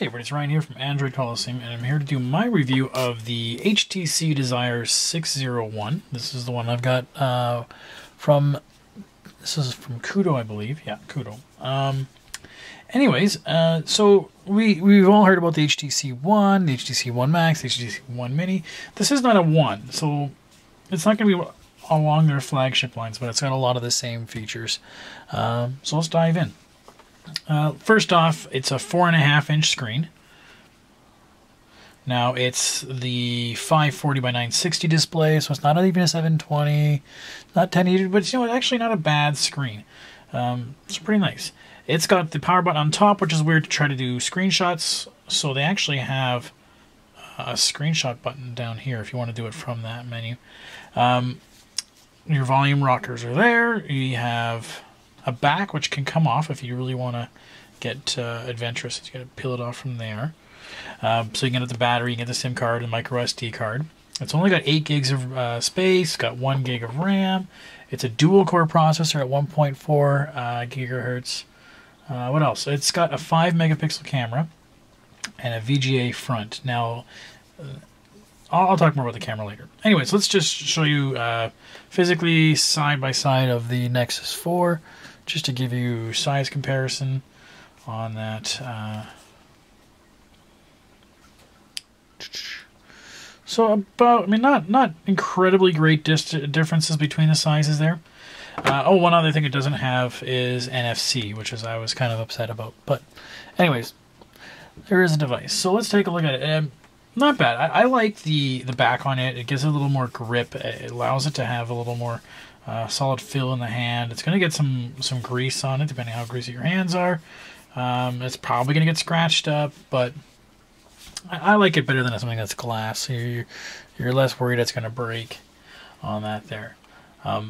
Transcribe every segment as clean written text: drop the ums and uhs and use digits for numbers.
Hey everybody, it's Ryan here from Android Coliseum, and I'm here to do my review of the HTC Desire 601. This is the one I've got this is from Kudo, I believe. Yeah, Kudo. So we've all heard about the HTC One, the HTC One Max, the HTC One Mini. This is not a One, so it's not going to be along their flagship lines, but it's got a lot of the same features. So let's dive in. First off, it's a 4.5-inch screen. Now it's the 540 by 960 display, so it's not even a 720, not 1080, but it's actually not a bad screen. It's pretty nice. It's got the power button on top, which is weird to try to do screenshots. So they actually have a screenshot button down here if you want to do it from that menu. Your volume rockers are there. You have a back which can come off if you really want to get adventurous. You got to peel it off from there. So you can get the battery, you can get the SIM card, and micro SD card. It's only got 8 gigs of space, got 1 gig of RAM. It's a dual core processor at 1.4 gigahertz. What else? It's got a 5 megapixel camera and a VGA front. Now, I'll talk more about the camera later. Anyways, let's just show you physically side by side of the Nexus 4, just to give you size comparison on that. So about, not incredibly great differences between the sizes there. One other thing it doesn't have is NFC, which I was kind of upset about. But anyways, there is a device. So let's take a look at it. Not bad. I like the back on it. It gives it a little more grip. It allows it to have a little more solid feel in the hand. It's going to get some grease on it, depending on how greasy your hands are. It's probably going to get scratched up, but I like it better than something that's glass. You're less worried it's going to break on that there. But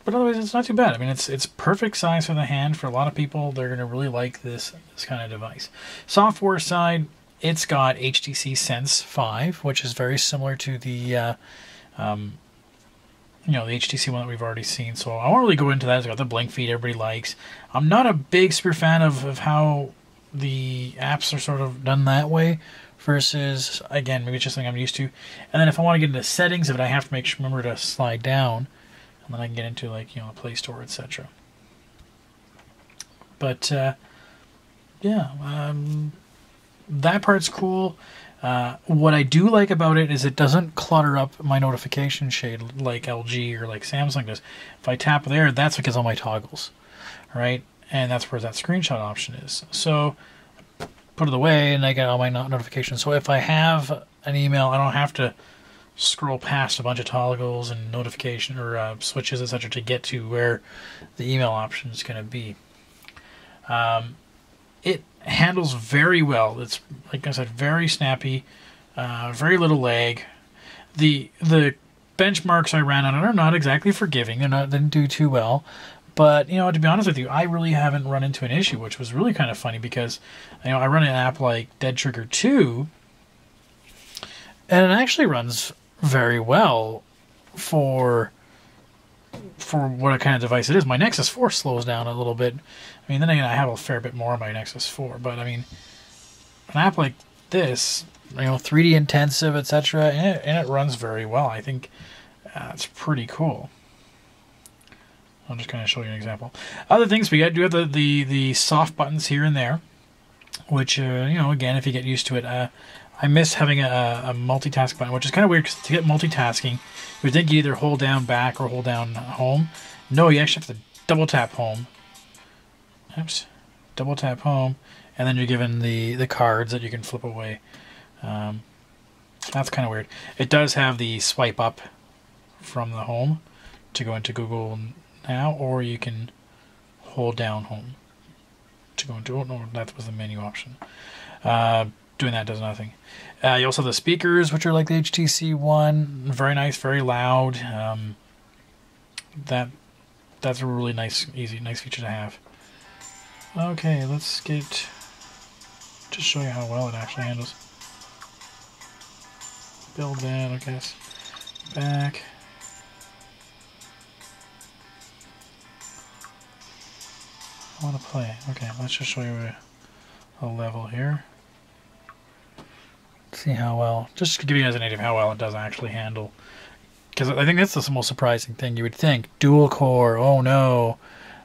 otherwise, it's not too bad. It's perfect size for the hand. For a lot of people, they're going to really like this kind of device. Software side, it's got HTC Sense 5, which is very similar to the the HTC one that we've already seen. So I won't really go into that. It's got the blink feed everybody likes. I'm not a big super fan of how the apps are sort of done that way versus, again, maybe it's just something I'm used to. And then if I want to get into settings of it, I have to remember to slide down, and then I can get into the Play Store, etc. But that part's cool. What I do like about it is it doesn't clutter up my notification shade like LG or like Samsung does. If I tap there, that's what gets all my toggles, right? And that's where that screenshot option is. So put it away and I get all my notifications. So if I have an email, I don't have to scroll past a bunch of toggles and notification or switches, etc. to get to where the email option is going to be. It handles very well. It's, like I said, very snappy, very little lag. The benchmarks I ran on it are not exactly forgiving. They didn't do too well. But, to be honest with you, I really haven't run into an issue, which was really kind of funny because, I run an app like Dead Trigger 2, and it actually runs very well for what kind of device it is. My Nexus 4 slows down a little bit. Then again, I have a fair bit more on my Nexus 4, but, an app like this, 3D intensive, etc., and it runs very well. I think it's pretty cool. I'll just kind of show you an example. Other things we do have the soft buttons here and there, which again, if you get used to it, I miss having a multitask button, which is kind of weird because to get multitasking, you would think you either hold down back or hold down home. No, you actually have to double tap home. Oops, double tap home, and then you're given the cards that you can flip away. That's kind of weird. It does have the swipe up from the home to go into Google Now, or you can hold down home to go into. Oh no, that was the menu option. Doing that does nothing. You also have the speakers, which are like the HTC One. Very nice, very loud. That's a really nice feature to have. Okay, let's just show you how well it actually handles. Build that, I guess. Back. I want to play. Okay, let's just show you a level here. See how well, just to give you guys an idea of how well it does actually handle. Because I think that's the most surprising thing. You would think dual core, oh no.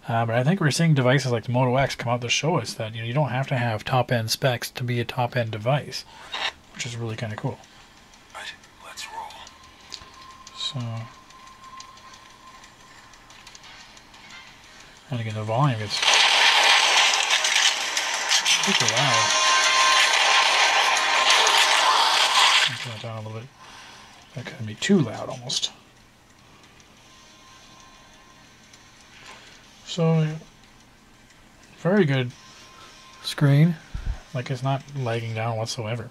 But I think we're seeing devices like the Moto X come out to show us that you don't have to have top-end specs to be a top-end device, which is really kind of cool. Right, let's roll. So, and again, the volume gets super loud. Turn it down a little bit. That could be too loud almost. So, very good screen. Like, it's not lagging down whatsoever.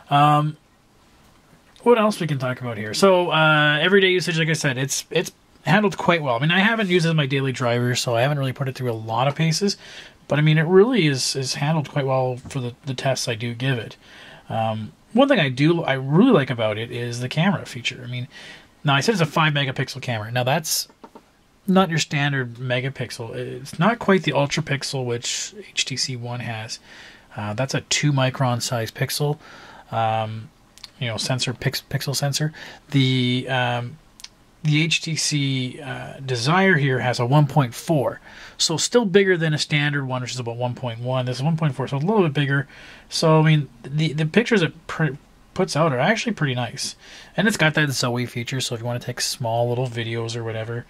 What else we can talk about here? So, everyday usage, like I said, it's handled quite well. I mean, I haven't used it as my daily driver, so I haven't really put it through a lot of paces. But, I mean, it really is handled quite well for the tests I do give it. One thing I really like about it is the camera feature. I mean, now I said it's a 5 megapixel camera. Now, that's not your standard megapixel. It's not quite the ultra pixel which HTC One has. That's a 2 micron size pixel, pixel sensor. The HTC Desire here has a 1.4, so still bigger than a standard one, which is about 1.1. This is 1.4, so a little bit bigger. So I mean, the pictures it puts out are actually pretty nice, and it's got that Zoe feature. So if you want to take small little videos or whatever.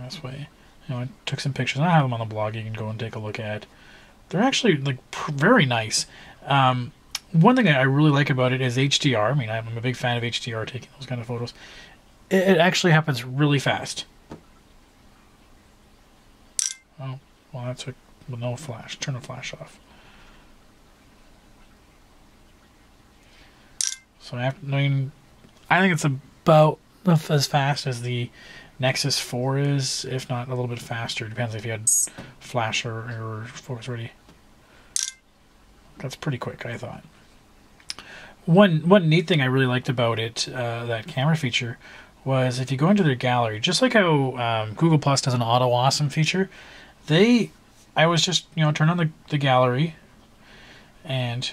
This way, I took some pictures. I have them on the blog. You can go and take a look at. They're actually like very nice. One thing I really like about it is HDR. I mean, I'm a big fan of HDR, taking those kind of photos. It actually happens really fast. Oh, well, that took with no flash. Turn the flash off. So I think it's about as fast as the Nexus 4 is, if not a little bit faster. Depends if you had flash or focus ready. That's pretty quick, I thought. One neat thing I really liked about it, that camera feature, was if you go into their gallery, just like how Google Plus does an Auto Awesome feature, I was just, turn on the gallery, and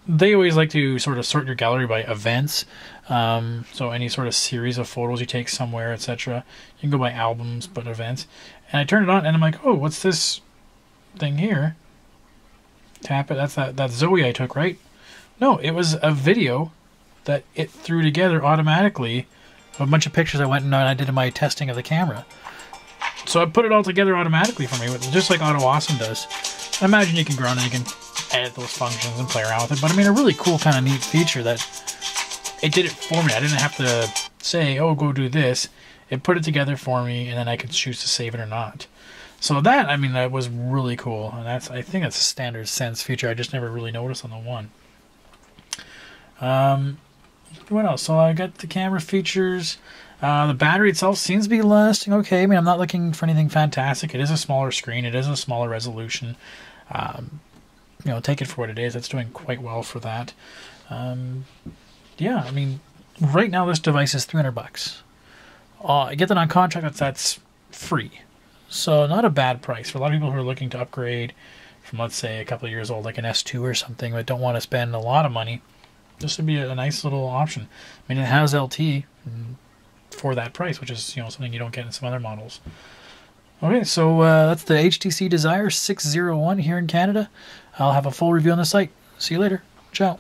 they always like to sort of sort your gallery by events. So any sort of series of photos you take somewhere, etc. You can go by albums, but events. And I turned it on, and I'm like, oh, what's this thing here? Tap it. That's that Zoe I took, right? No, it was a video that it threw together automatically of a bunch of pictures I did in my testing of the camera. So I put it all together automatically for me, just like Auto Awesome does. I imagine you can go on and you can edit those functions and play around with it. But I mean, a really cool kind of neat feature that it did it for me. I didn't have to say, oh, go do this. It put it together for me, and then I could choose to save it or not. So that, I mean, that was really cool. And I think that's a standard Sense feature. I just never really noticed on the One. What else? So I got the camera features. The battery itself seems to be lasting okay. I mean, I'm not looking for anything fantastic. It is a smaller screen. It is a smaller resolution. Take it for what it is. It's doing quite well for that. Yeah, I mean, right now this device is $300. I get that on contract. That's free. So not a bad price for a lot of people who are looking to upgrade from, let's say, a couple of years old, like an S2 or something, but don't want to spend a lot of money. This would be a nice little option. I mean, it has LT for that price, which is something you don't get in some other models. Okay, so that's the HTC Desire 601 here in Canada. I'll have a full review on the site. See you later. Ciao.